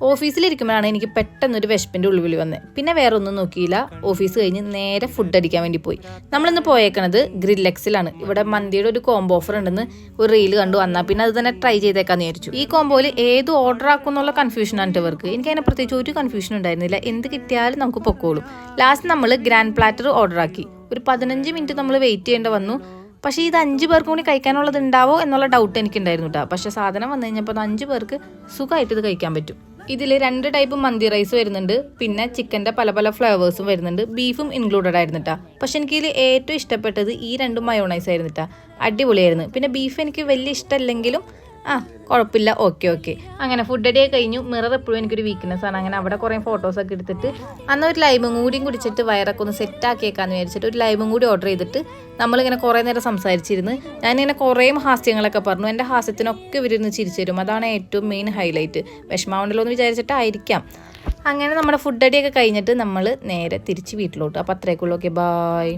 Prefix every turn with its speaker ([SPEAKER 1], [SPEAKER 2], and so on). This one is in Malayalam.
[SPEAKER 1] ഓഫീസിലിരിക്കുമ്പോഴാണ് എനിക്ക് പെട്ടെന്നൊരു വിശപ്പിൻ്റെ ഉള്ളിൽ വന്നത്. പിന്നെ വേറെ ഒന്നും നോക്കിയില്ല, ഓഫീസ് കഴിഞ്ഞ് നേരെ ഫുഡ് അടിക്കാൻ വേണ്ടി പോയി. നമ്മളിന്ന് പോയേക്കണത് ഗ്രില്ലെക്സിലാണ്. ഇവിടെ മന്തിയുടെ ഒരു കോംബോ ഓഫർ ഉണ്ടെന്ന് ഒരു റീൽ കണ്ടു വന്നാൽ പിന്നെ അത് തന്നെ ട്രൈ ചെയ്തേക്കാന്ന് വിചാരിച്ചു. ഈ കോംബോയിൽ ഏത് ഓർഡർ ആക്കും എന്നുള്ള കൺഫ്യൂഷനാണ് ഇവർക്ക്. എനിക്ക് അതിനെ പ്രത്യേകിച്ച് ഒരു കൺഫ്യൂഷൻ ഉണ്ടായിരുന്നില്ല. എന്ത് കിട്ടിയാലും നമുക്ക് പൊക്കോളും. ലാസ്റ്റ് നമ്മൾ ഗ്രാൻഡ് പ്ലാറ്റർ ഓർഡർ ആക്കി. ഒരു 15 മിനിറ്റ് നമ്മൾ വെയിറ്റ് ചെയ്യേണ്ടി വന്നു. പക്ഷേ ഇത് 5 പേർക്ക് കൂടി കഴിക്കാനുള്ളത് ഉണ്ടാവോ എന്നുള്ള ഡൗട്ട് എനിക്കുണ്ടായിരുന്നു കേട്ടോ. പക്ഷേ സാധനം വന്നു കഴിഞ്ഞപ്പോൾ 5 പേർക്ക് സുഖമായിട്ട് ഇത് കഴിക്കാൻ പറ്റും. ഇതിൽ 2 ടൈപ്പ് മന്തി റൈസ് വരുന്നുണ്ട്, പിന്നെ ചിക്കൻ്റെ പല പല ഫ്ലേവേഴ്സും വരുന്നുണ്ട്, ബീഫും ഇൻക്ലൂഡഡ് ആയിരുന്നിട്ടാ. പക്ഷെ എനിക്കിതിൽ ഏറ്റവും ഇഷ്ടപ്പെട്ടത് ഈ 2 മയോണൈസ് ആയിരുന്നിട്ടാ. അടിപൊളിയായിരുന്നു. പിന്നെ ബീഫ് എനിക്ക് വലിയ ഇഷ്ടമല്ലെങ്കിലും കുഴപ്പമില്ല, ഓക്കെ. അങ്ങനെ ഫുഡ് അടിയൊക്കെ കഴിഞ്ഞു. മിറർ എപ്പോഴും എനിക്കൊരു വീക്ക്നെസ് ആണ്. അങ്ങനെ അവിടെ കുറേ ഫോട്ടോസൊക്കെ എടുത്തിട്ട് അന്ന് ഒരു ലൈമും കൂടിയും കുടിച്ചിട്ട് വയറൊക്കെ ഒന്ന് സെറ്റ് ആക്കിയേക്കാന്ന് വിചാരിച്ചിട്ട് ഒരു ലൈമും കൂടി ഓർഡർ ചെയ്തിട്ട് നമ്മളിങ്ങനെ കുറേ നേരം സംസാരിച്ചിരുന്ന് ഞാനിങ്ങനെ കുറേ ഹാസ്യങ്ങളൊക്കെ പറഞ്ഞു. എൻ്റെ ഹാസ്യത്തിനൊക്കെ ഇവരിന്ന് ചിരിച്ചു തരും. അതാണ് ഏറ്റവും മെയിൻ ഹൈലൈറ്റ്. വിഷമാവണ്ടല്ലോ എന്ന് വിചാരിച്ചിട്ടായിരിക്കാം. അങ്ങനെ നമ്മുടെ ഫുഡ് അടിയൊക്കെ കഴിഞ്ഞിട്ട് നമ്മൾ നേരെ തിരിച്ച് വീട്ടിലോട്ട്. അപ്പോൾ അത്രയൊക്കെ ഉള്ളൂ. Okay, bye.